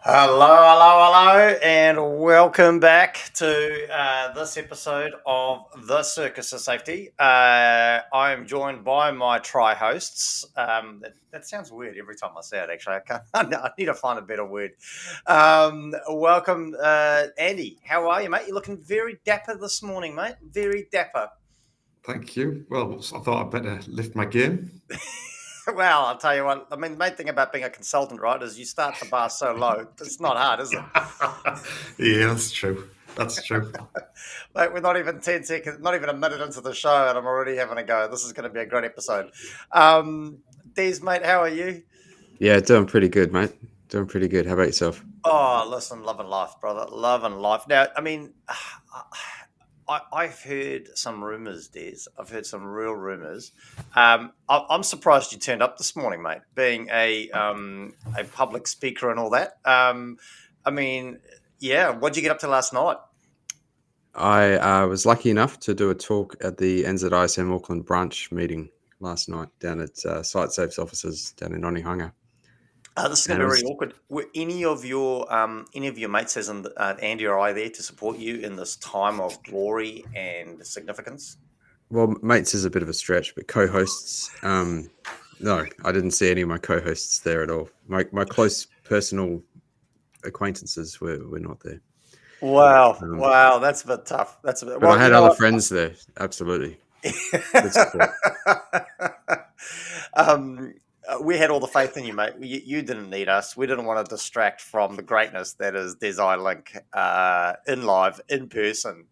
Hello, and welcome back to this episode of the Circus of Safety. I am joined by my tri-hosts. That sounds weird every time I say it, actually. I need to find a better word. Welcome, Andy. How are you, mate? You're looking very dapper this morning, mate. Very dapper. Thank you. Well, I thought I'd better lift my game. Well, I'll tell you what, I mean, the main thing about being a consultant, right, is you start the bar so low. It's not hard, is it? Yeah, that's true. That's true. Like, we're not even 10 seconds, not even a minute into the show, and I'm already having a go. This is going to be a great episode. Des, mate, how are you? Yeah, doing pretty good, mate. Doing pretty good. How about yourself? Oh, listen, love and life, brother. Love and life. Now, I mean, I've heard some rumors, Des. I've heard some real rumors. I'm surprised you turned up this morning, mate, being a public speaker and all that. I mean, yeah, what'd you get up to last night? I was lucky enough to do a talk at the NZISM Auckland branch meeting last night down at Site Safe's offices down in Onehunga. This is going to be very awkward. Were any of your mates, as in Andy or I, there to support you in this time of glory and significance? Well, mates is a bit of a stretch, but co-hosts, no, I didn't see any of my co-hosts there at all. My close personal acquaintances were not there. Wow, wow, that's a bit tough. That's a bit. But I had other friends there. Absolutely. We had all the faith in you, mate. You didn't need us. We didn't want to distract from the greatness that is Desai Link in live, in person.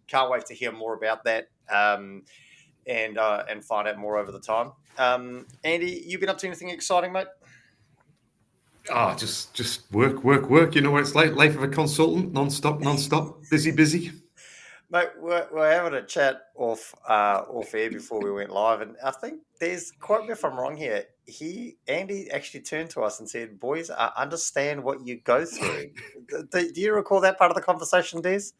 Can't wait to hear more about that and find out more over the time. Andy, you been up to anything exciting, mate? Oh, just work. You know what it's like. Life of a consultant, non-stop, busy. Mate, we're having a chat off air before we went live, and I think quote me if I'm wrong here. Andy actually turned to us and said, "Boys, I understand what you go through." Do you recall that part of the conversation, Des?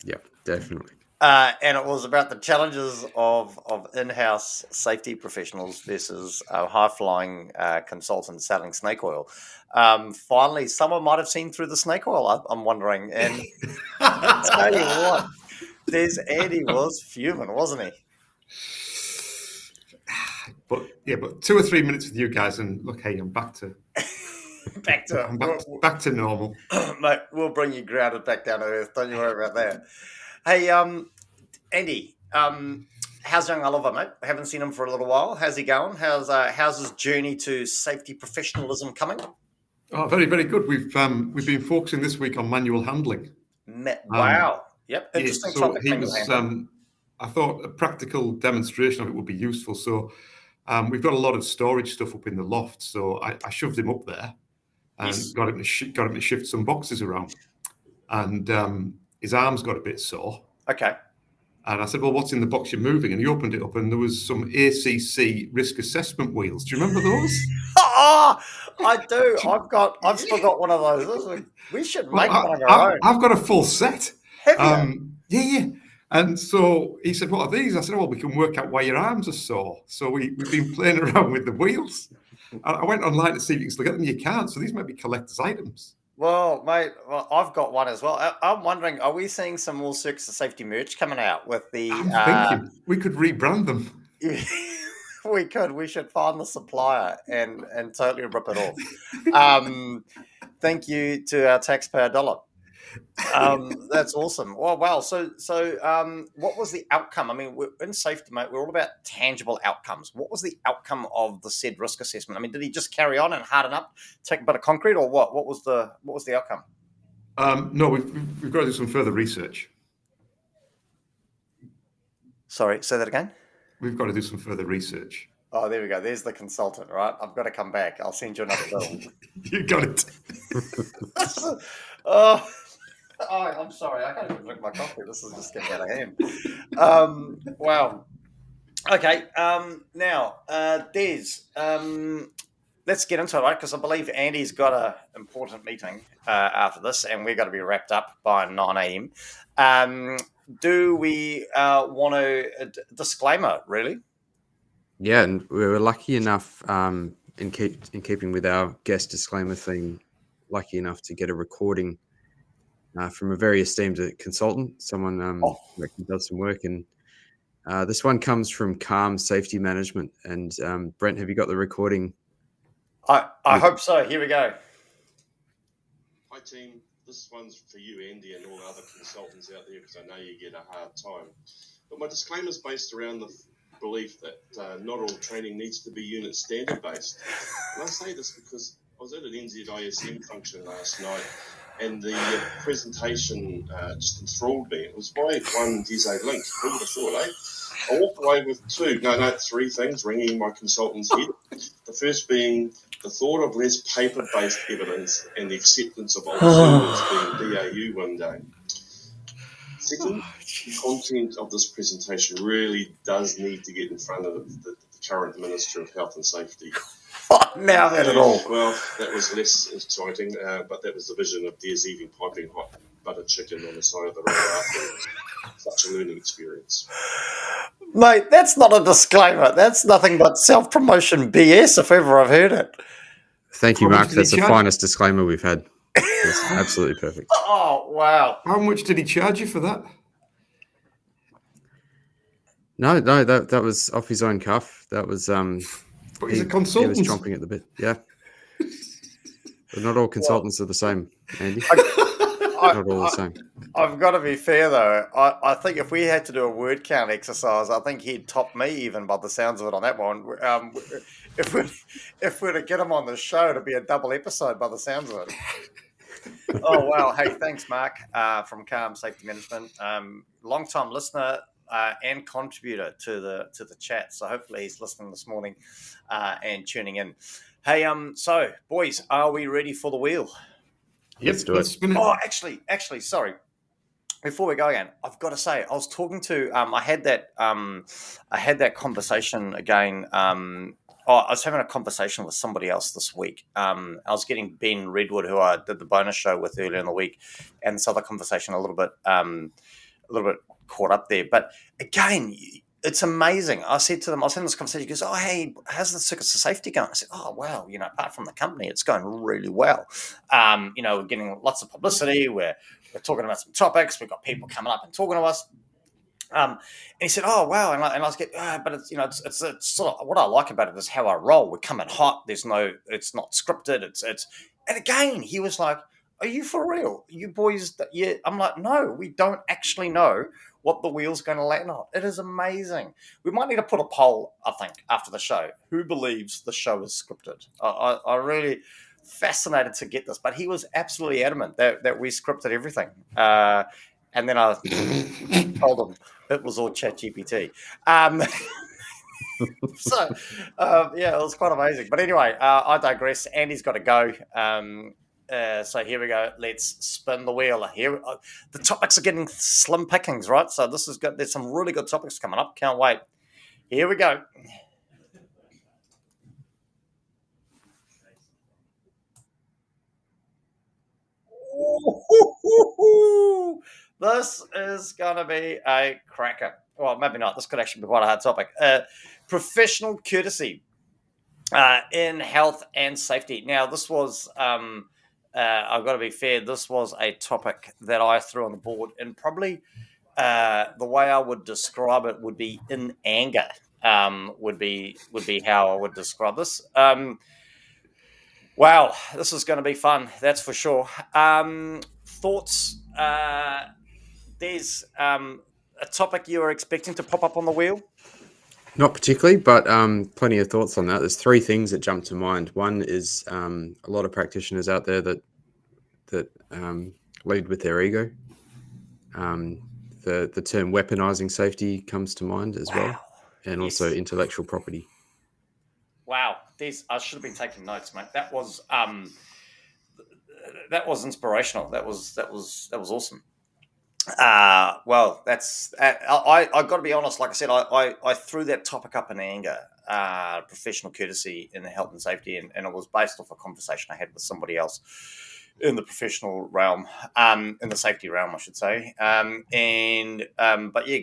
Yeah, definitely. And it was about the challenges of in-house safety professionals versus high-flying consultants selling snake oil. Finally, someone might have seen through the snake oil, I'm wondering. And I'll tell you what, Andy was fuming, wasn't he? But 2 or 3 minutes with you guys, and look, hey, I'm back to back to normal. Mate, we'll bring you grounded back down to earth. Don't you worry about that. Hey, Andy, how's young Oliver, mate? I haven't seen him for a little while. How's he going? How's his journey to safety professionalism coming? Oh, very, very good. We've been focusing this week on manual handling. Wow. Yep. Interesting topic. I thought a practical demonstration of it would be useful. So we've got a lot of storage stuff up in the loft. So I shoved him up there and got him to shift some boxes around. And his arms got a bit sore. Okay. And I said, well, what's in the box you're moving? And he opened it up and there was some ACC risk assessment wheels. Do you remember those? Oh, I do. I've still got one of those. We should make one of our own. I've got a full set. Have you? Yeah. And so he said, what are these? I said, well, we can work out why your arms are sore. So we've been playing around with the wheels. I went online to see if you can still get them. You can't. So these might be collector's items. Well, mate, I've got one as well. I'm wondering, are we seeing some more Circus of Safety merch coming out with the... I'm thinking we could rebrand them. We could. We should find the supplier and totally rip it off. Thank you to our taxpayer dollar. That's awesome. Oh, wow. So, what was the outcome? I mean, in safety, mate, we're all about tangible outcomes. What was the outcome of the said risk assessment? I mean, did he just carry on and harden up, take a bit of concrete, or what? What was the outcome? No, we've got to do some further research. Sorry, say that again. We've got to do some further research. Oh, there we go. There's the consultant, right? I've got to come back. I'll send you another bill. You got it. Oh, I'm sorry. I can't even drink my coffee. This is just getting out of hand. Wow. Okay. Now, Des, let's get into it, right? Because I believe Andy's got an important meeting after this, and we've got to be wrapped up by 9 a.m. Do we want a disclaimer, really? Yeah, and we were lucky enough in keeping with our guest disclaimer theme lucky enough to get a recording from a very esteemed consultant, someone that does some work. And this one comes from Calm Safety Management. And Brent, have you got the recording? I hope so. Here we go. Hi, team. This one's for you, Andy, and all the other consultants out there, because I know you get a hard time. But my disclaimer is based around the belief that not all training needs to be unit standard based. And I say this because I was at an NZISM function last night, and the presentation just enthralled me. It was by one Desai Link. Who would have thought, eh? I walked away with three things ringing my consultant's head. The first being the thought of less paper-based evidence and the acceptance of alternatives being BAU one day. Second, the content of this presentation really does need to get in front of the current Minister of Health and Safety. Now that at all. Well, that was less exciting, but that was the vision of Des eating piping hot buttered chicken on the side of the road afterwards. Such a learning experience. Mate, that's not a disclaimer. That's nothing but self-promotion BS, if ever I've heard it. Thank you, Mark. That's the finest disclaimer we've had. That's absolutely perfect. Oh, wow. How much did he charge you for that? No, that was off his own cuff. That was But he's a consultant. He was chomping at the bit. Yeah. But not all consultants are the same, Andy. Not all the same. I've got to be fair, though. I think if we had to do a word count exercise, I think he'd top me even by the sounds of it on that one. If we're to get him on the show, it'd be a double episode by the sounds of it. Oh, wow. Hey, thanks, Mark, from Calm Safety Management. Long-time listener and contributor to the chat. So hopefully he's listening this morning and tuning in. Hey, so, boys, are we ready for the wheel? Yep, Let's do it. Spin it. Oh, actually, sorry. Before we go again, I've got to say, I was talking to I had that conversation again. I was having a conversation with somebody else this week. I was getting Ben Redwood, who I did the bonus show with earlier in the week, and this other conversation a little bit caught up there. But again, it's amazing. I said to them, I was having this conversation. He goes, "Oh, hey, how's the Circus of Safety going?" I said, "Oh, wow. Apart from the company, it's going really well. We're getting lots of publicity. We're talking about some topics. We've got people coming up and talking to us." And he said, "Oh, wow." And I was getting, but it's sort of what I like about it is how I roll. We're coming hot. It's not scripted. And again, he was like, "Are you for real? You boys?" Yeah. I'm like, "No, we don't actually know what the wheel's going to land on." It is amazing. We might need to put a poll, I think, after the show. Who believes the show is scripted? I really fascinated to get this, but he was absolutely adamant that we scripted everything. And then I told him it was all ChatGPT. So, it was quite amazing. But anyway, I digress. Andy's got to go. So here we go. Let's spin the wheel. Here, the topics are getting slim pickings, right? So this is good. There's some really good topics coming up. Can't wait. Here we go. This is going to be a cracker. Well, maybe not. This could actually be quite a hard topic. Professional courtesy in health and safety. Now, this was... I've got to be fair. This was a topic that I threw on the board, and probably the way I would describe it would be in anger. Would be how I would describe this. Wow, this is going to be fun. That's for sure. Thoughts? There's a topic you are expecting to pop up on the wheel. Not particularly, but plenty of thoughts on that. There's three things that jump to mind. One is a lot of practitioners out there that lead with their ego. The term weaponizing safety comes to mind as well, and Yes. also intellectual property. Wow, I should have been taking notes, mate. That was inspirational. That was awesome. Well, that's I got to be honest. Like I said, I threw that topic up in anger. Professional courtesy in the health and safety, and it was based off a conversation I had with somebody else in the professional realm, in the safety realm, I should say. But yeah,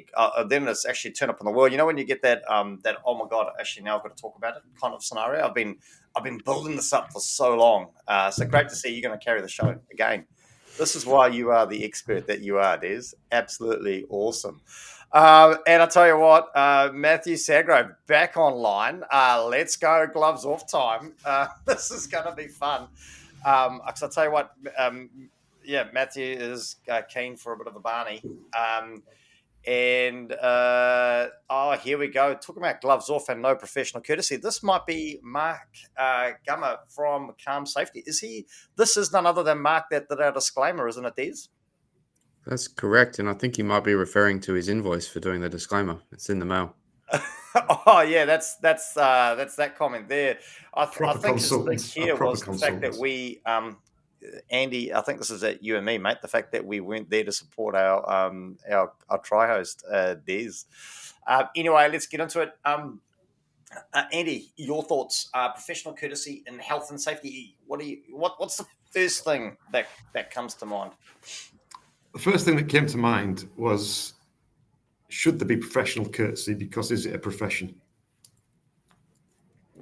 then it's actually turn up in the world. You know, when you get that that oh my god, actually now I've got to talk about it kind of scenario. I've been building this up for so long. So great to see you're going to carry the show again. This is why you are the expert that you are, Des. Absolutely awesome. And I tell you what, Matthew Sagrove back online. Let's go, gloves off time. This is going to be fun. Because I tell you what, yeah, Matthew is keen for a bit of a Barney. Here we go. Talking about gloves off and no professional courtesy. This might be Mark Gummer from Calm Safety. Is he? This is none other than Mark that did our disclaimer, isn't it, Des? That's correct, and I think he might be referring to his invoice for doing the disclaimer. It's in the mail. Oh yeah, that's that comment there. I think his thing here was the fact that we, Andy, I think this is at you and me, mate. The fact that we weren't there to support our tri-host Des. Anyway, let's get into it. Andy, your thoughts? Professional courtesy in health and safety. What's the first thing that comes to mind? The first thing that came to mind was, should there be professional courtesy, because is it a profession?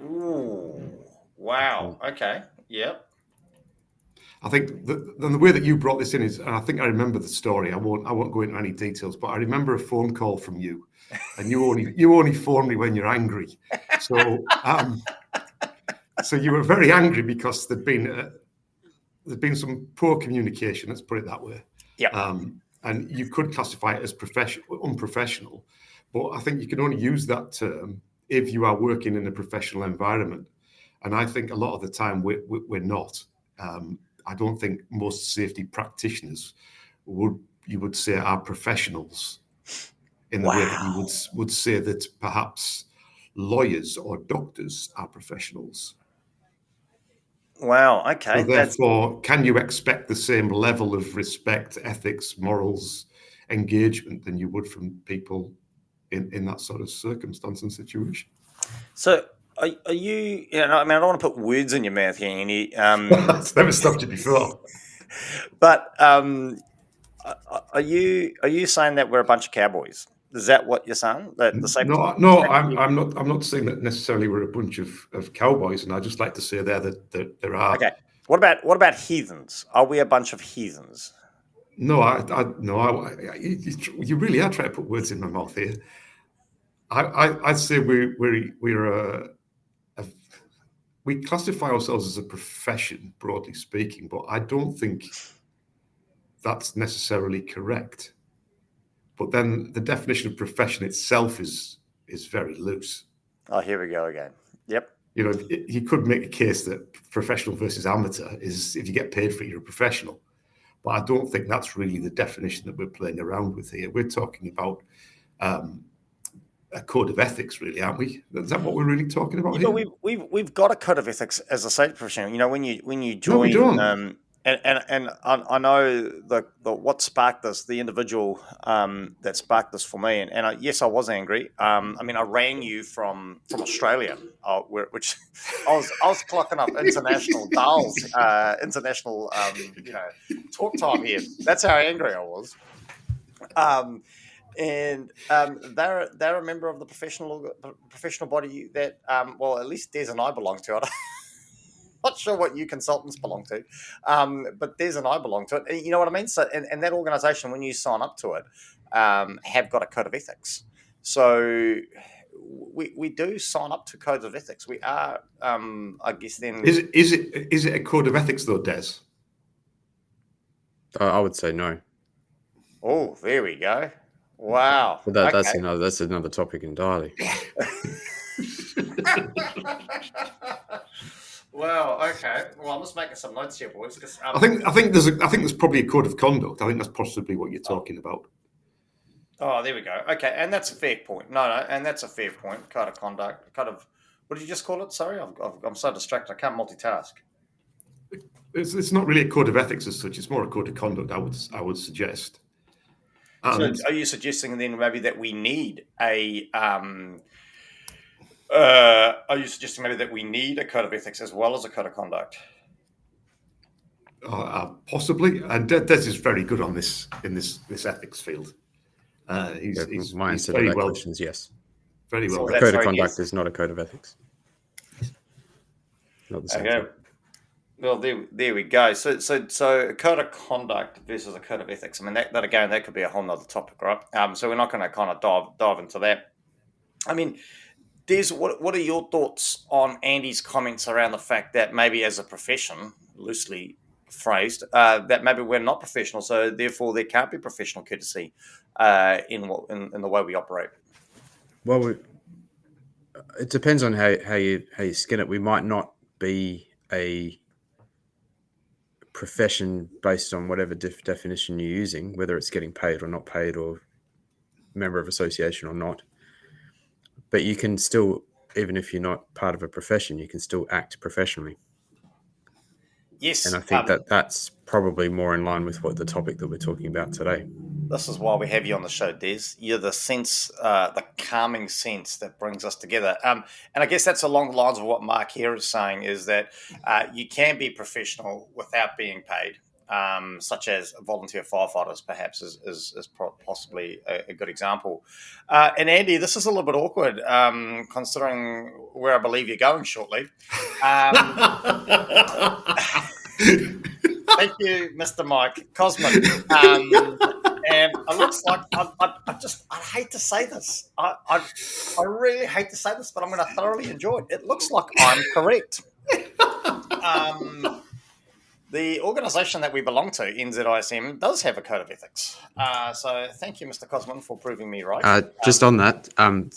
Ooh, wow. Okay. Yep. I think the way that you brought this in is, and I think I remember the story. I won't go into any details, but I remember a phone call from you, and you only phone me when you're angry. So so you were very angry because there'd been some poor communication. Let's put it that way. Yeah. And you could classify it as unprofessional, but I think you can only use that term if you are working in a professional environment. And I think a lot of the time we're not. I don't think most safety practitioners would say are professionals in the way that you would say that perhaps lawyers or doctors are professionals. Wow. Okay. So therefore, can you expect the same level of respect, ethics, morals, engagement than you would from people in that sort of circumstance and situation? So are you? I mean, I don't want to put words in your mouth here, Andy. That's never stopped you before. But are you saying that we're a bunch of cowboys? Is that what you're saying? That the safety? No, I'm not saying that necessarily we're a bunch of cowboys, and I just like to say that there are. Okay. What about heathens? Are we a bunch of heathens? No, you really are trying to put words in my mouth here. I'd say we classify ourselves as a profession, broadly speaking, but I don't think that's necessarily correct. But then the definition of profession itself is very loose. Oh, here we go again. Yep. You know, you could make a case that professional versus amateur is, if you get paid for it, you're a professional. But I don't think that's really the definition that we're playing around with here. We're talking about a code of ethics, really, aren't we? Is that what we're really talking about here? But we've got a code of ethics as a safety professional. You know, when you join, no, we don't. And I know the what sparked this, the individual that sparked this for me, and yes, I was angry. I mean, I rang you from Australia, which I was clocking up international dials, international talk time here. That's how angry I was. And they're a member of the professional body that well, at least Des and I belong to it. Not sure what you consultants belong to, but Des and I belong to it. You know what I mean? So, and that organisation, when you sign up to it, have got a code of ethics. So we do sign up to codes of ethics. We are, I guess. Then is it a code of ethics though, Des? I would say no. Oh, there we go. Wow. But that's another topic entirely. Well, okay. Well, I'm just making some notes here, boys. Because I think there's probably a code of conduct. I think that's possibly what you're talking about. Oh, there we go. Okay, and that's a fair point. No, and that's a fair point. Code of conduct. What did you just call it? Sorry, I'm so distracted. I can't multitask. It's not really a code of ethics as such. It's more a code of conduct. I would suggest. So, are you suggesting then maybe that we need a? Are you suggesting maybe that we need a code of ethics as well as a code of conduct? Possibly, and Des is very good on this in this ethics field. He's my answer to very that well. question is yes. Very well. So A that's code of right, conduct yes. is not a code of ethics. Not the same Okay. thing. Well, there we go. So a code of conduct versus a code of ethics. I mean, that again, that could be a whole nother topic, right? So we're not going to kind of dive into that. I mean, Des, what are your thoughts on Andy's comments around the fact that maybe as a profession, loosely phrased, that maybe we're not professional, so therefore there can't be professional courtesy in the way we operate? Well, it depends on how you skin it. We might not be a profession based on whatever definition you're using, whether it's getting paid or not paid, or member of association or not. But you can still, even if you're not part of a profession, you can still act professionally. Yes. And I think that's probably more in line with what the topic that we're talking about today. This is why we have you on the show, Des. You're the sense, the calming sense that brings us together. And I guess that's along the lines of what Mark here is saying, is that you can be professional without being paid, such as volunteer firefighters, perhaps, is possibly a good example. And Andy, this is a little bit awkward, considering where I believe you're going shortly. Thank you, Mr. Mike Cosman. And it looks like I hate to say this. I really hate to say this, but I'm going to thoroughly enjoy it. It looks like I'm correct. The organisation that we belong to, NZISM, does have a code of ethics. So thank you, Mr. Cosman, for proving me right. Just on that, and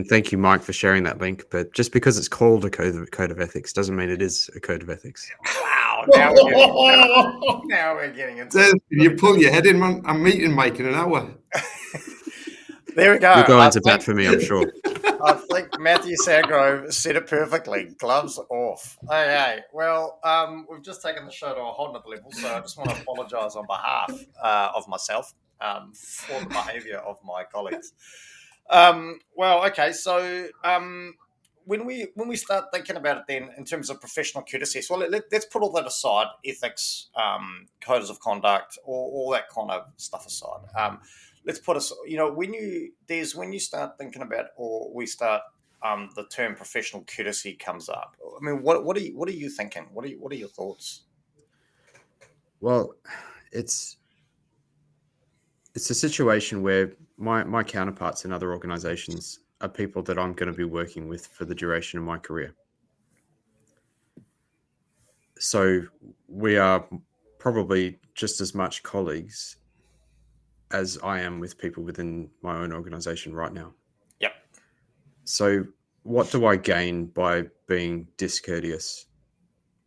thank you, Mike, for sharing that link. But just because it's called a code of ethics doesn't mean it is a code of ethics. Wow, now we're getting into it. You pull your head in, man. I'm meeting Mike in an hour. There we go. You're going to bat for me, I'm sure. I think Matthew Sagrove said it perfectly. Gloves off. Okay. Well, we've just taken the show to a whole nother level, so I just want to apologise on behalf of myself for the behaviour of my colleagues. Well, okay. So when we start thinking about it, then in terms of professional courtesy, so let's put all that aside, ethics, codes of conduct, all that kind of stuff aside. Let's put us, when you start thinking about, or we start, the term professional courtesy comes up. I mean, what are you thinking? What are your thoughts? Well, it's a situation where my counterparts in other organizations are people that I'm going to be working with for the duration of my career. So we are probably just as much colleagues as I am with people within my own organization right now. Yep. So what do I gain by being discourteous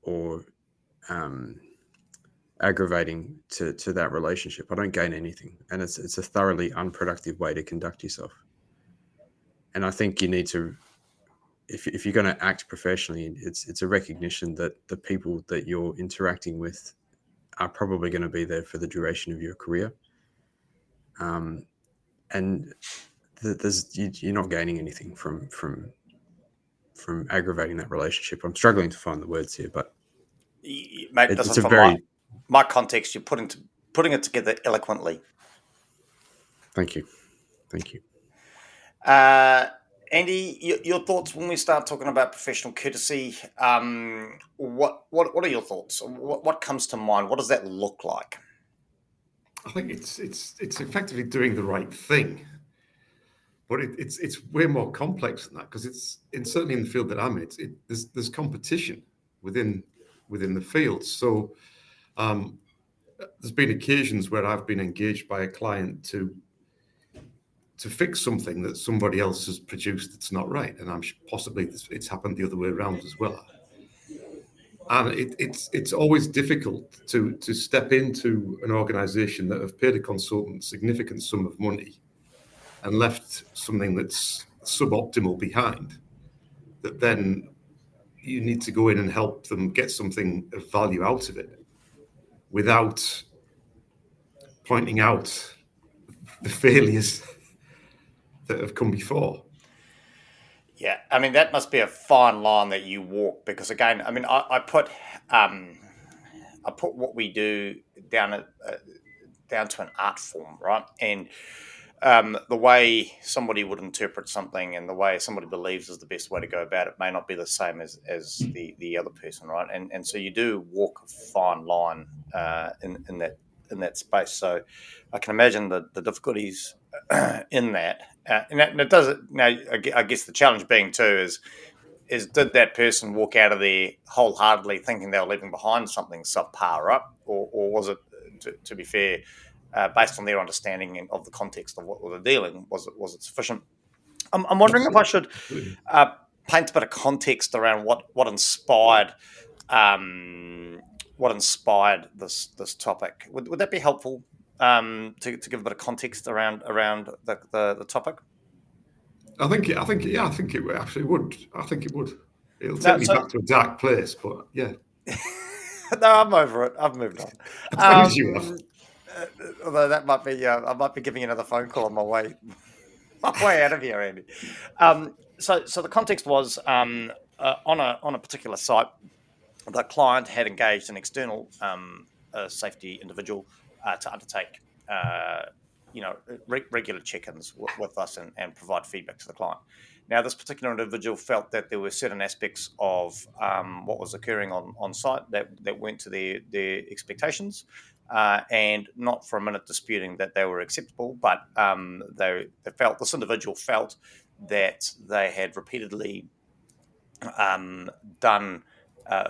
or aggravating to that relationship? I don't gain anything. And it's a thoroughly unproductive way to conduct yourself. And I think you need to, if you're going to act professionally, it's a recognition that the people that you're interacting with are probably going to be there for the duration of your career. And you're not gaining anything from aggravating that relationship. I'm struggling to find the words here, but mate, it's a very my context. You're putting it together eloquently. Thank you. Andy, your thoughts when we start talking about professional courtesy? What are your thoughts? What comes to mind? What does that look like? I think it's effectively doing the right thing, but it's way more complex than that, because certainly in the field that I'm in, there's competition within the field. So there's been occasions where I've been engaged by a client to fix something that somebody else has produced that's not right, and I'm possibly it's happened the other way around as well. And it's always difficult to step into an organisation that have paid a consultant a significant sum of money and left something that's suboptimal behind, that then you need to go in and help them get something of value out of it without pointing out the failures that have come before. Yeah, I mean, that must be a fine line that you walk, because again, I mean, I put put what we do down to an art form, right? And the way somebody would interpret something and the way somebody believes is the best way to go about it may not be the same as the other person, right? And so you do walk a fine line in that space. So I can imagine the difficulties in that. And it does. Now, I guess the challenge being too is did that person walk out of there wholeheartedly thinking they were leaving behind something subpar, right? Or was it, to be fair, based on their understanding of the context of what they're dealing, was it sufficient? I'm wondering if I should paint a bit of context around what inspired this topic. Would that be helpful to give a bit of context around the topic? I think it actually would. I think it would. It'll take me back to a dark place, but yeah. No, I'm over it. I've moved on. Although that might be, I might be giving you another phone call on my way out of here, Andy. So the context was on a particular site, the client had engaged an external safety individual to undertake regular check-ins with us and provide feedback to the client. Now, this particular individual felt that there were certain aspects of what was occurring on site that weren't to their expectations, and not for a minute disputing that they were acceptable, but this individual felt that they had repeatedly done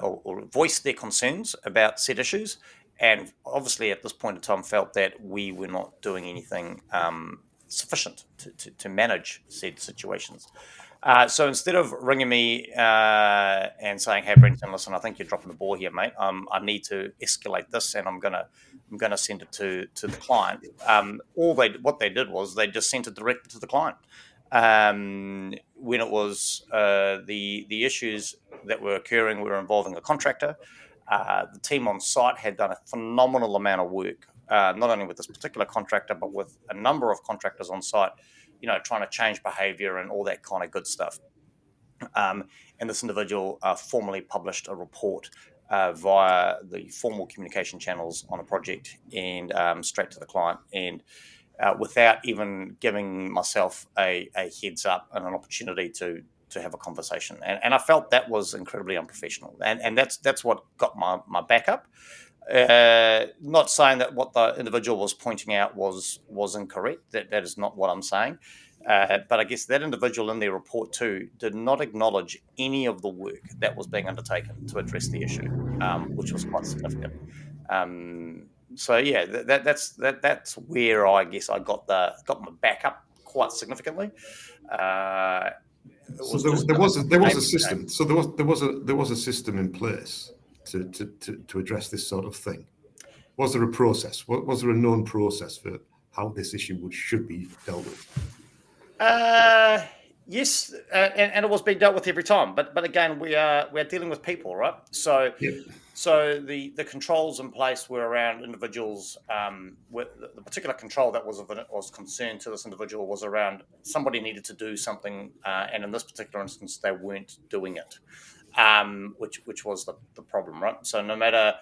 or voiced their concerns about said issues, and obviously at this point in time felt that we were not doing anything sufficient to manage said situations. So instead of ringing me and saying, "Hey, Brenton, listen, I think you're dropping the ball here, mate. I need to escalate this, and I'm gonna send it to the client." What they did was they just sent it directly to the client. When it was the issues that were occurring were involving a contractor. The team on site had done a phenomenal amount of work, not only with this particular contractor, but with a number of contractors on site, trying to change behaviour and all that kind of good stuff. And this individual formally published a report via the formal communication channels on a project and straight to the client, and without even giving myself a heads up and an opportunity to have a conversation. And I felt that was incredibly unprofessional. And that's what got my back up. Not saying that what the individual was pointing out was incorrect. That is not what I'm saying. But I guess that individual in their report too did not acknowledge any of the work that was being undertaken to address the issue, which was quite significant. So yeah, that's where I guess I got my back up quite significantly. So there was a system. So there was a system in place to address this sort of thing. Was there a process? Was there a known process for how this issue should be dealt with? Yes, and it was being dealt with every time. But again, we're dealing with people, right? So Yep. So the controls in place were around individuals. With the particular control that was concerned to this individual was around somebody needed to do something, and in this particular instance, they weren't doing it, which was the problem, right? So no matter,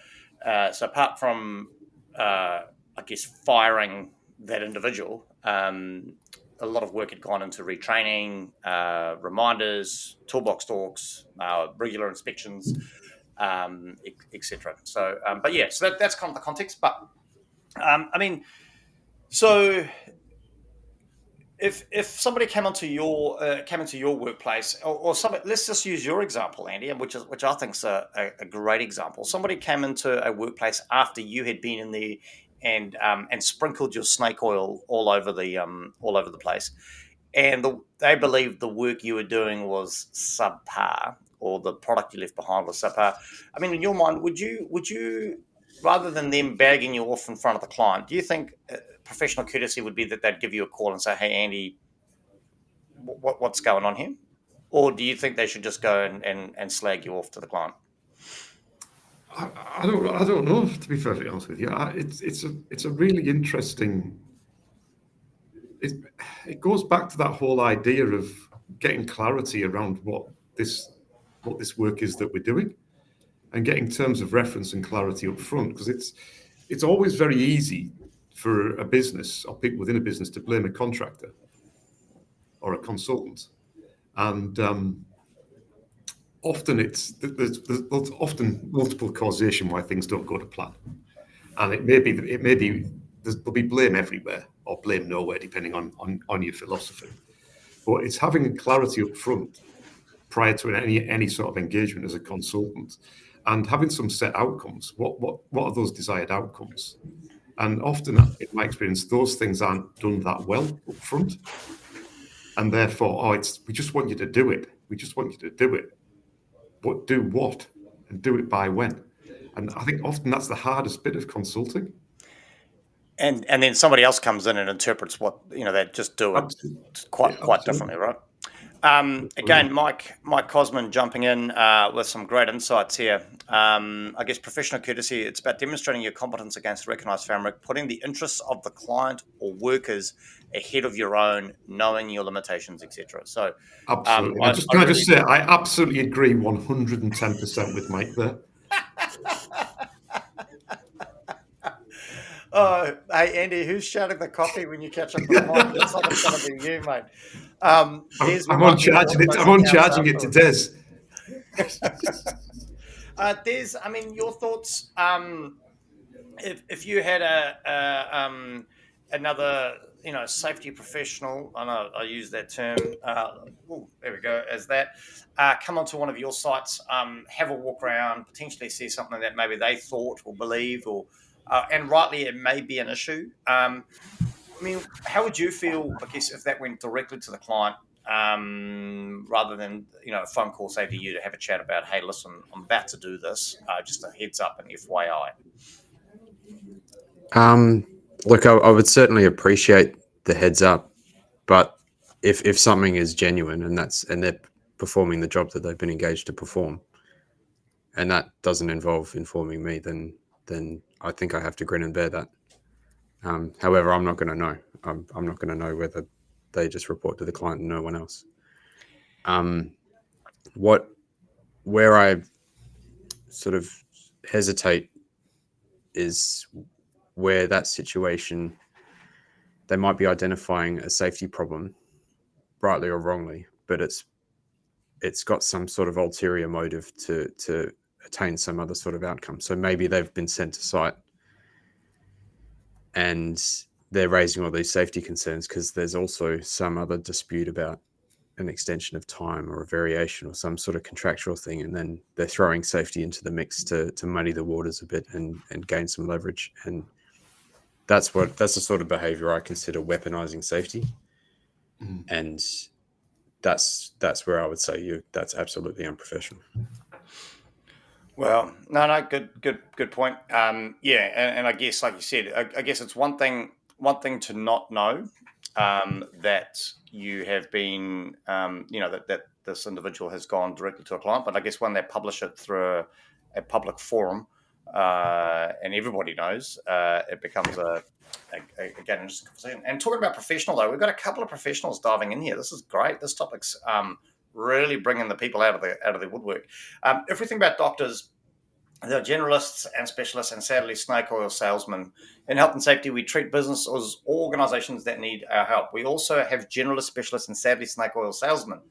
so apart from, I guess, firing that individual, a lot of work had gone into retraining, reminders, toolbox talks, regular inspections. Etc. So, but yeah, so that's kind of the context. But I mean, so if somebody came into your workplace, or somebody, let's just use your example, Andy, which I think is a great example. Somebody came into a workplace after you had been in there and sprinkled your snake oil all over the place, and they believed the work you were doing was subpar, or the product you left behind was subpar. I mean, in your mind, would you rather than them bagging you off in front of the client, do you think professional courtesy would be that they'd give you a call and say, "Hey, Andy, what's going on here?" Or do you think they should just go and slag you off to the client? I don't know, to be perfectly honest with you. It's a really interesting. It goes back to that whole idea of getting clarity around what this work is that we're doing. and getting terms of reference and clarity up front, because it's always very easy for a business or people within a business to blame a contractor or a consultant, and often there's often multiple causation why things don't go to plan, and it may be there'll be blame everywhere or blame nowhere depending on your philosophy, but it's having clarity up front prior to any sort of engagement as a consultant, and having some set outcomes. What are those desired outcomes? And often, in my experience, those things aren't done that well up front, and therefore, we just want you to do it. We just want you to do it, but do what, and do it by when? And I think often that's the hardest bit of consulting. And then somebody else comes in and interprets what they just do it quite differently, right? Again, Mike Cosman jumping in with some great insights here. I guess professional courtesy, it's about demonstrating your competence against a recognised framework, putting the interests of the client or workers ahead of your own, knowing your limitations, etc. So, absolutely. Can I just say, I absolutely agree 110% with Mike there. Oh, hey Andy, who's shouting the coffee when you catch up with Mike? Looks like it's going to be you, mate. I'm uncharging it to Des. Des, I mean, your thoughts. If you had another, safety professional, I know I use that term. There we go. As that, come onto one of your sites, have a walk around, potentially see something that maybe they thought or believe, or and rightly it may be an issue. I mean, how would you feel, I guess, if that went directly to the client, rather than a phone call, say to you, to have a chat about, hey, listen, I'm about to do this, just a heads up and FYI. Look, I would certainly appreciate the heads up, but if something is genuine and they're performing the job that they've been engaged to perform, and that doesn't involve informing me, then I think I have to grin and bear that. However, I'm not going to know. I'm not going to know whether they just report to the client and no one else. Where I sort of hesitate is where that situation, they might be identifying a safety problem, rightly or wrongly, but it's got some sort of ulterior motive to attain some other sort of outcome. So maybe they've been sent to site and they're raising all these safety concerns because there's also some other dispute about an extension of time or a variation or some sort of contractual thing, and then they're throwing safety into the mix to muddy the waters a bit and gain some leverage. And that's the sort of behavior I consider weaponizing safety. And that's where I would say that's absolutely unprofessional. Well, no, good point. And I guess, like you said, I guess it's one thing to not know that you have been, that this individual has gone directly to a client, but I guess when they publish it through a public forum, and everybody knows, it becomes again, interesting conversation. And talking about professional, though, we've got a couple of professionals diving in here. This is great. This topic's really bringing the people out of the woodwork. If we think about doctors, they're generalists and specialists, and sadly, snake oil salesmen. In health and safety, we treat businesses or organizations that need our help. We also have generalist, specialists, and sadly, snake oil salesmen.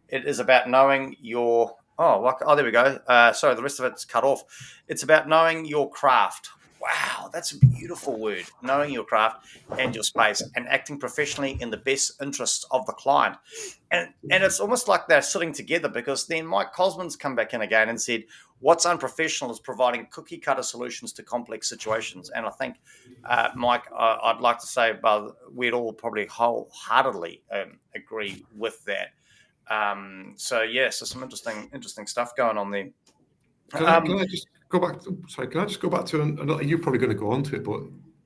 It is about knowing your... there we go. Sorry, the rest of it's cut off. It's about knowing your craft. Wow, that's a beautiful word. Knowing your craft and your space and acting professionally in the best interests of the client. And it's almost like they're sitting together, because then Mike Cosman's come back in again and said, what's unprofessional is providing cookie cutter solutions to complex situations. And I think, Mike, I'd like to say, but we'd all probably wholeheartedly agree with that. So some interesting stuff going on there. Can I just go back? Sorry, can I just go back to another? You're probably going to go on to it, but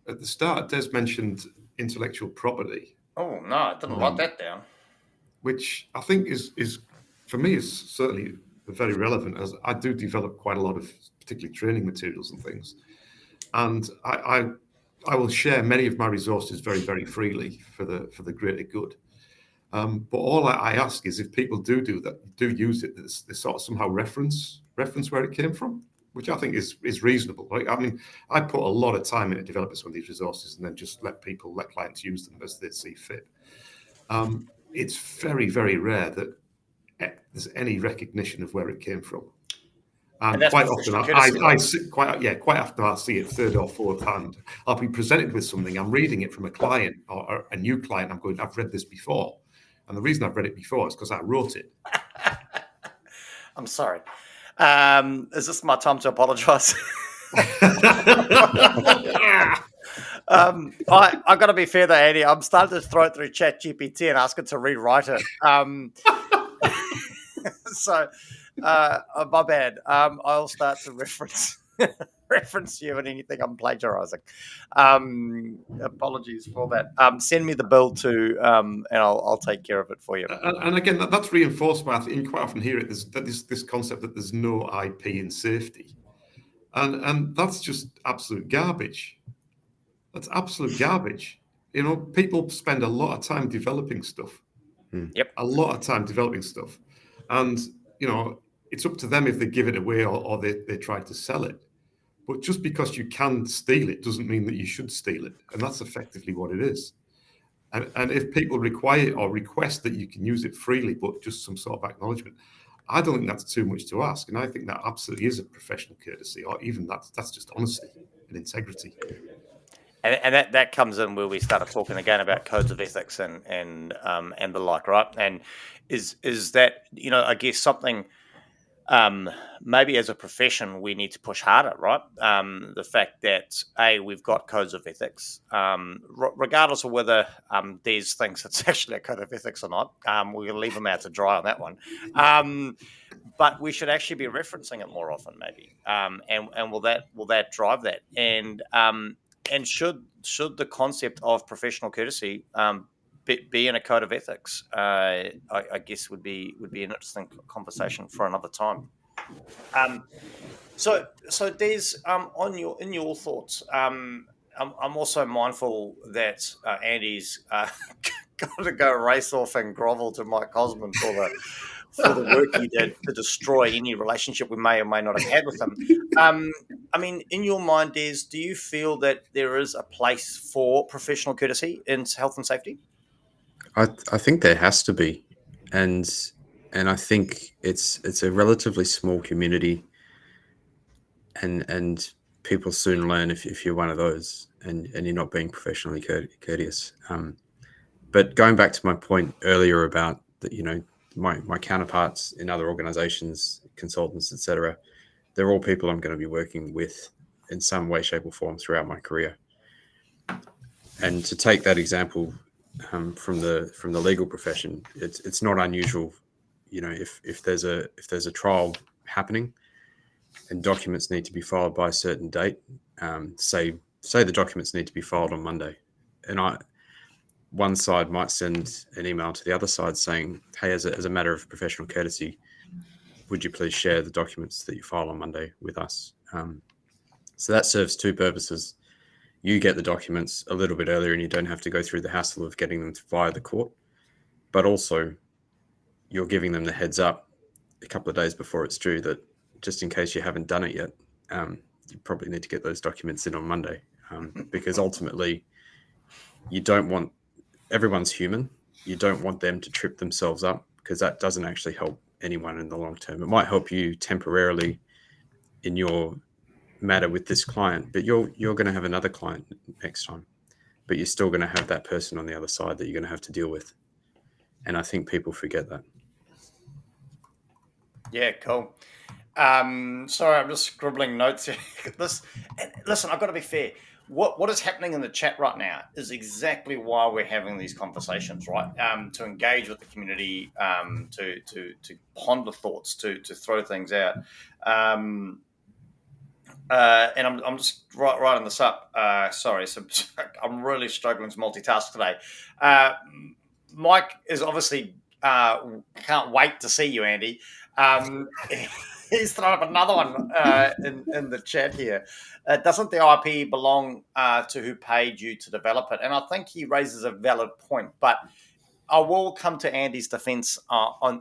at the start, Des mentioned intellectual property. Oh no, I didn't write that down. Which I think is for me is certainly very relevant, as I do develop quite a lot of particularly training materials and things, and I will share many of my resources very, very freely for the greater good. But all I ask is, if people do use it, they sort of somehow reference where it came from. which I think is reasonable. Like, I mean, I put a lot of time into developing some of these resources and then just let clients use them as they see fit. It's very, very rare that there's any recognition of where it came from. And quite often, quite often I see it third or fourth hand. I'll be presented with something, I'm reading it from a client or a new client. I'm going, I've read this before, and the reason I've read it before is because I wrote it. I'm sorry. Is this my time to apologise? I got to be fair though, Andy. I'm starting to throw it through ChatGPT and ask it to rewrite it. So, my bad. I'll start to reference you and anything I'm plagiarizing. Apologies for that. Send me the bill to, and I'll take care of it for you. And again, that's reinforced by, I think you quite often hear it. There's this concept that there's no IP in safety, and that's just absolute garbage. That's absolute garbage. You know, people spend a lot of time developing stuff. Yep. A lot of time developing stuff. And, you know, it's up to them if they give it away or they try to sell it. But just because you can steal it doesn't mean that you should steal it. And that's effectively what it is. And if people require or request that you can use it freely, but just some sort of acknowledgement, I don't think that's too much to ask. And I think that absolutely is a professional courtesy, or even that's just honesty and integrity. And that comes in where we started talking again about codes of ethics and the like, right? And is that, you know, I guess something maybe as a profession we need to push harder, right? The fact that we've got codes of ethics, regardless of whether Des thinks it's actually a code of ethics or not, we're going to leave him out to dry on that one. But we should actually be referencing it more often, maybe. And will that drive that? And should the concept of professional courtesy be in a code of ethics? I guess would be an interesting conversation for another time. So Des, in your thoughts, I'm also mindful that Andy's got to go race off and grovel to Mike Cosman for the work he did to destroy any relationship we may or may not have had with him. I mean, in your mind, Des, do you feel that there is a place for professional courtesy in health and safety? I think there has to be, and I think it's a relatively small community, and people soon learn if you're one of those and you're not being professionally courteous. But going back to my point earlier about that, you know, my counterparts in other organizations, consultants, etc., they're all people I'm going to be working with in some way, shape, or form throughout my career. And to take that example from the legal profession, it's not unusual, you know, if there's a trial happening and documents need to be filed by a certain date, say the documents need to be filed on Monday, and one side might send an email to the other side saying, hey, as a matter of professional courtesy, would you please share the documents that you file on Monday with us? So that serves two purposes. You get the documents a little bit earlier and you don't have to go through the hassle of getting them via the court, but also you're giving them the heads up a couple of days before it's due that just in case you haven't done it yet, you probably need to get those documents in on Monday, because ultimately you don't want, everyone's human. You don't want them to trip themselves up, because that doesn't actually help anyone in the long term. It might help you temporarily in your matter with this client, but you're going to have another client next time, but you're still going to have that person on the other side that you're going to have to deal with. And I think people forget that. Yeah, cool. Sorry, I'm just scribbling notes here. Listen, I've got to be fair. What is happening in the chat right now is exactly why we're having these conversations, right? To engage with the community, to ponder thoughts, to throw things out. And I'm just writing this up. Sorry, so I'm really struggling to multitask today. Mike is obviously can't wait to see you, Andy. He's thrown up another one in the chat here. Doesn't the IP belong to who paid you to develop it? And I think he raises a valid point. But I will come to Andy's defence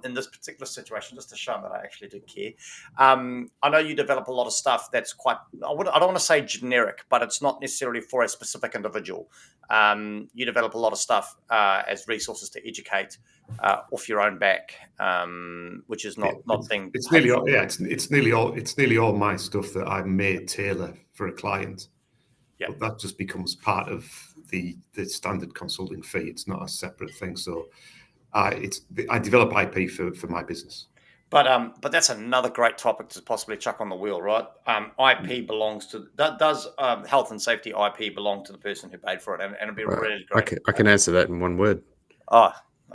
in this particular situation, just to show him that I actually do care. I know you develop a lot of stuff that's quite, I don't want to say generic, but it's not necessarily for a specific individual. You develop a lot of stuff as resources to educate off your own back, which is not being. It's nearly all, it's nearly all my stuff that I may tailor for a client. Yeah. But that just becomes part of the standard consulting fee. It's not a separate thing. So I develop IP for my business. But that's another great topic to possibly chuck on the wheel, right? IP belongs to does health and safety IP belong to the person who paid for it, and it'd be really great. I can answer that in one word. Oh,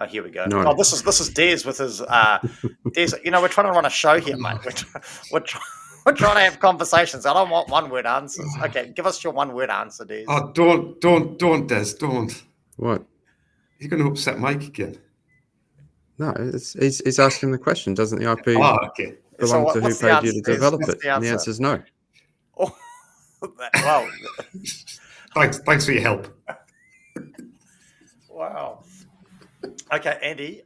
here we go. No. Oh, this is Des with his Des. We're trying to run a show here, mate. We're trying to have conversations. I don't want one-word answers. Okay, give us your one-word answer, Des. Oh, don't, Des, don't. What? You're going to upset Mike again. No, he's asking the question. Doesn't the IP belong to who paid you to develop it? And the answer is no. Oh, well, thanks for your help. Wow. Okay, Andy,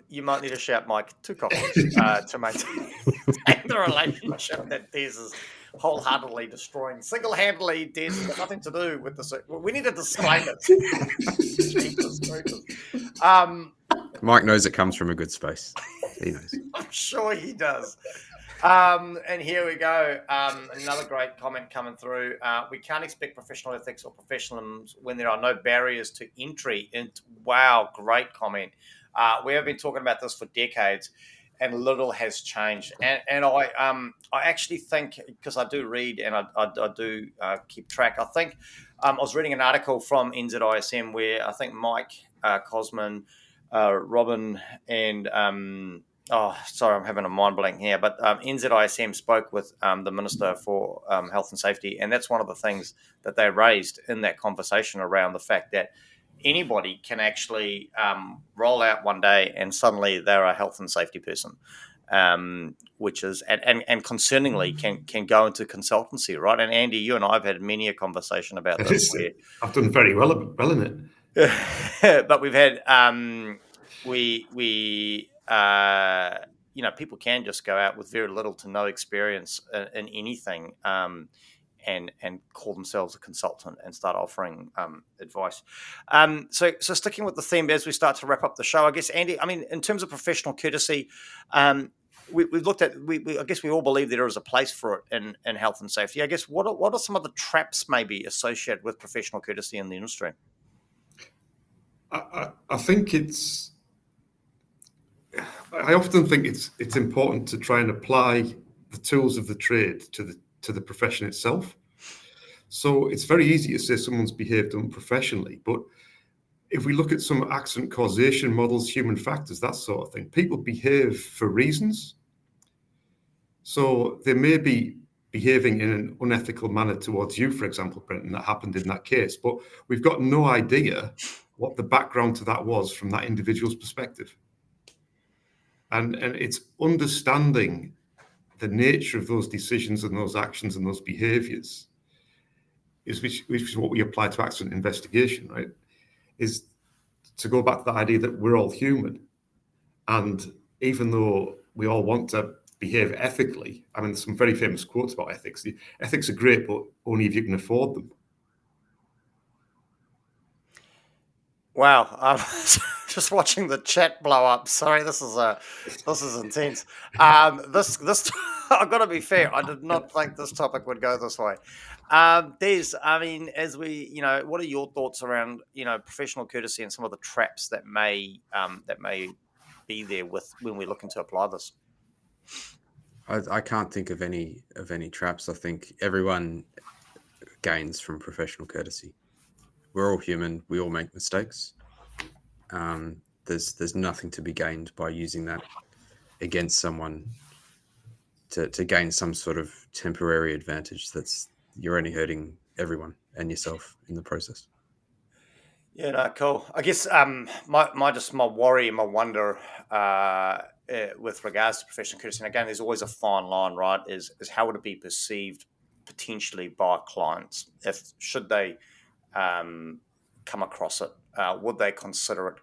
you might need to shout Mike 2 copies to maintain the relationship that Des is wholeheartedly destroying. Single-handedly, Des has got nothing to do with this. We need to disclaim it. Mike knows it comes from a good space. He knows. I'm sure he does. And here we go. Another great comment coming through. We can't expect professional ethics or professionalism when there are no barriers to entry. Wow, great comment. We have been talking about this for decades, and little has changed. And I actually think, because I do read and I do keep track. I think I was reading an article from NZISM where I think Mike Cosman, Robin, and sorry, I'm having a mind blank here. But NZISM spoke with the Minister for Health and Safety, and that's one of the things that they raised in that conversation around the fact that anybody can actually roll out one day and suddenly they're a health and safety person, which is and concerningly can go into consultancy, right? And Andy, you and I have had many a conversation about this. I've done very well in it, but we've had people can just go out with very little to no experience in anything. And call themselves a consultant and start offering advice. So sticking with the theme as we start to wrap up the show, I guess, Andy, in terms of professional courtesy, we've looked at, I guess we all believe there is a place for it in health and safety. I guess, what are some of the traps maybe associated with professional courtesy in the industry? I often think it's important to try and apply the tools of the trade to the profession itself. So it's very easy to say someone's behaved unprofessionally, but if we look at some accident causation models, human factors, that sort of thing, people behave for reasons. So they may be behaving in an unethical manner towards you, for example, Brenton, that happened in that case, but we've got no idea what the background to that was from that individual's perspective. And it's understanding the nature of those decisions and those actions and those behaviors which is what we apply to accident investigation, right? Is to go back to the idea that we're all human. And even though we all want to behave ethically, some very famous quotes about ethics. The ethics are great, but only if you can afford them. Wow, I'm just watching the chat blow up. Sorry, this is intense. This I've got to be fair. I did not think this topic would go this way. Des, as we, what are your thoughts around, professional courtesy and some of the traps that may be there when we're looking to apply this? I can't think of any traps. I think everyone gains from professional courtesy. We're all human. We all make mistakes. There's nothing to be gained by using that against someone to gain some sort of temporary advantage. You're only hurting everyone and yourself in the process. Yeah, no, cool. I guess my worry and my wonder with regards to professional courtesy, and again, there's always a fine line, right? Is how would it be perceived potentially by clients should they come across it? Would they consider it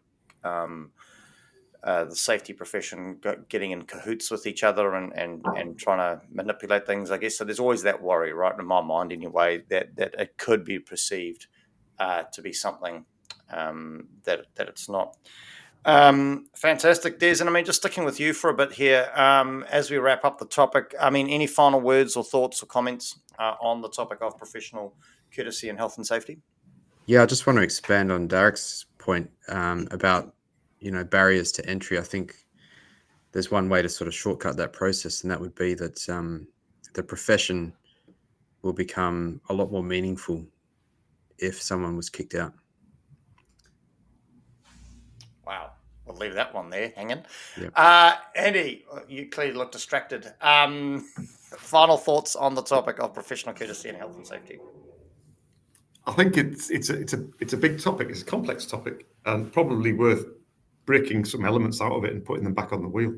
the safety profession getting in cahoots with each other and trying to manipulate things, I guess. So there's always that worry, right, in my mind anyway, that it could be perceived to be something that it's not. Fantastic, Des. And I mean, just sticking with you for a bit here, as we wrap up the topic, I mean, any final words or thoughts or comments on the topic of professional courtesy and health and safety? Yeah, I just want to expand on Derek's point about, barriers to entry. I think there's one way to sort of shortcut that process, and that would be that the profession will become a lot more meaningful if someone was kicked out. Wow. We'll leave that one there hanging. Yep. Andy, you clearly look distracted. Final thoughts on the topic of professional courtesy and health and safety? I think it's a big topic. It's a complex topic, and probably worth breaking some elements out of it and putting them back on the wheel.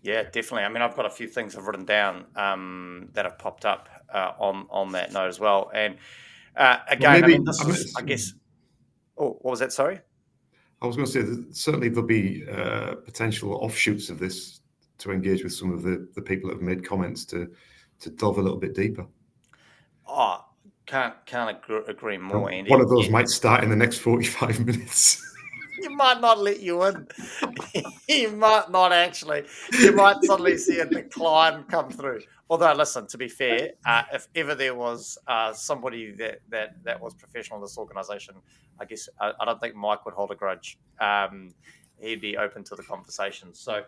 Yeah, definitely. I mean, I've got a few things I've written down that have popped up on that note as well. And again, I guess. Oh, what was that? Sorry. I was going to say that certainly there'll be potential offshoots of this to engage with some of the people that have made comments to delve a little bit deeper. Oh, can't agree more, Andy. One of those might start in the next 45 minutes. You might not let you in. You might not actually. You might suddenly see a decline come through. Although, listen, to be fair, if ever there was somebody that was professional in this organisation, I guess I don't think Mike would hold a grudge. He'd be open to the conversation. So,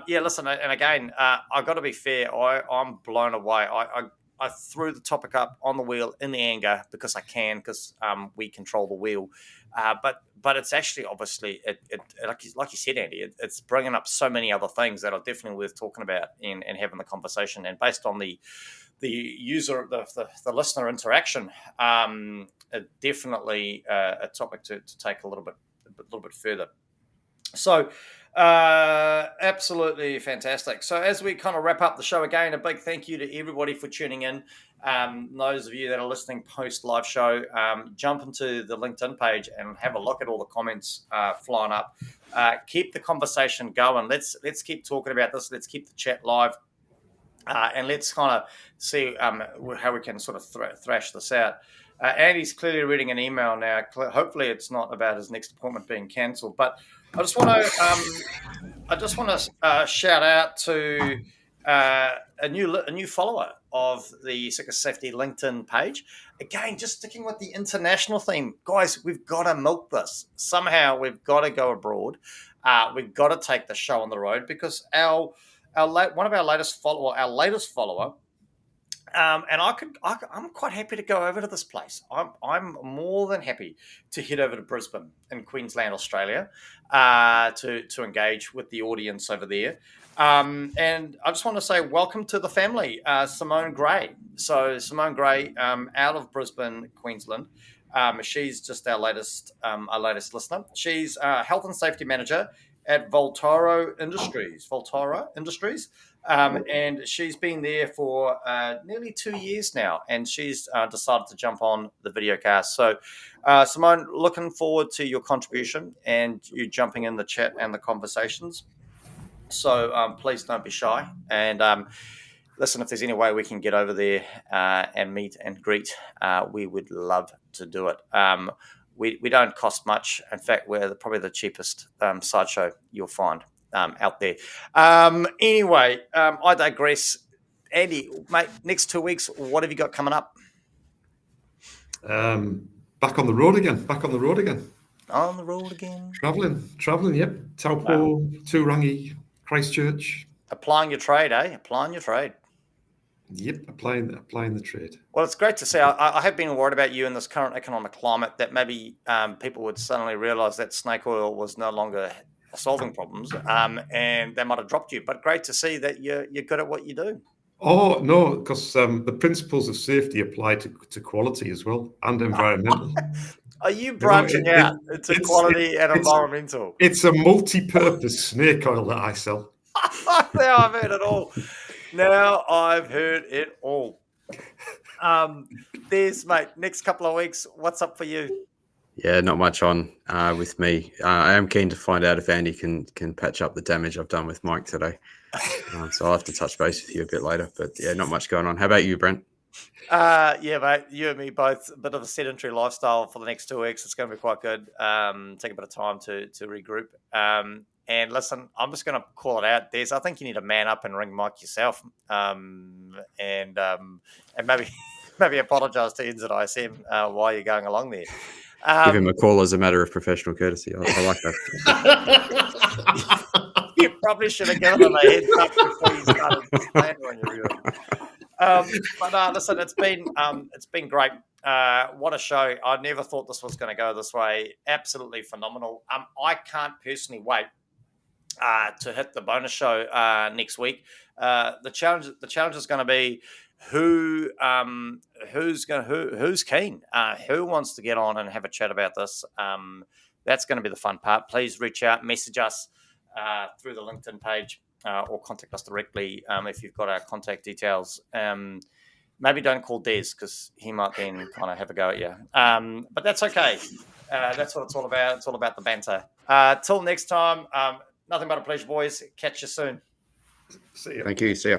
yeah, listen, and again, I've got to be fair. I'm blown away. I threw the topic up on the wheel in the anger because I can, because we control the wheel. But it's actually obviously like you said, Andy, it's bringing up so many other things that are definitely worth talking about and having the conversation. And based on the user, the listener interaction, definitely a topic to take a little bit further. So. Absolutely fantastic. So as we kind of wrap up the show, again, a big thank you to everybody for tuning in. Those of you that are listening post live show, jump into the LinkedIn page and have a look at all the comments flying up. Keep the conversation going. Let's keep talking about this. Let's keep the chat live. And let's kind of see how we can sort of thrash this out. Andy's clearly reading an email now. Hopefully it's not about his next appointment being cancelled, but I just want to shout out to a new follower of the Circus of Safety LinkedIn page. Again, just sticking with the international theme, guys. We've got to milk this somehow. We've got to go abroad. We've got to take the show on the road because one of our latest follower. And I'm quite happy to go over to this place. I'm more than happy to head over to Brisbane in Queensland, Australia, to engage with the audience over there. And I just want to say welcome to the family, Simone Gray. So Simone Gray, out of Brisbane, Queensland. She's just our latest listener. She's health and safety manager at Voltoro Industries. And she's been there for nearly 2 years now, and she's decided to jump on the video cast. So, Simone, looking forward to your contribution and you jumping in the chat and the conversations. So please don't be shy. And listen, if there's any way we can get over there and meet and greet, we would love to do it. We don't cost much. In fact, we're probably the cheapest sideshow you'll find out there. Anyway, I digress. Andy, mate, next 2 weeks, what have you got coming up? Back on the road again. On the road again. Travelling, yep. Taupo, Turangi, Christchurch. Applying your trade, eh? Applying your trade. Yep, applying the trade. Well, it's great to see. I have been worried about you in this current economic climate that maybe people would suddenly realise that snake oil was no longer solving problems, and they might have dropped you. But great to see that you're good at what you do. Oh no, because the principles of safety apply to quality as well and environmental. Are you branching out into quality and environmental? It's a multi-purpose snake oil that I sell. Now I've heard it all. There's, mate, next couple of weeks, what's up for you? Yeah, not much on with me. I am keen to find out if Andy can patch up the damage I've done with Mike today. So I'll have to touch base with you a bit later. But yeah, not much going on. How about you, Brent? Yeah, mate. You and me both. A bit of a sedentary lifestyle for the next 2 weeks. It's going to be quite good. Take a bit of time to regroup. And listen, I'm just going to call it out, Des. I think you need to man up and ring Mike yourself. And maybe maybe apologise to NZISM while you're going along there. Give him a call as a matter of professional courtesy. I like that. You probably should have given him a heads up before you started slander on your reel. But listen, it's been great. What a show! I never thought this was going to go this way. Absolutely phenomenal. I can't personally wait to hit the bonus show next week. The challenge is going to be who's keen, who wants to get on and have a chat about this. That's going to be the fun part. Please reach out, message us through the LinkedIn page. Or contact us directly if you've got our contact details. Maybe don't call Des because he might then kind of have a go at you. But that's okay. That's what it's all about. It's all about the banter. Till next time, nothing but a pleasure, boys. Catch you soon. See you. Thank you. See ya.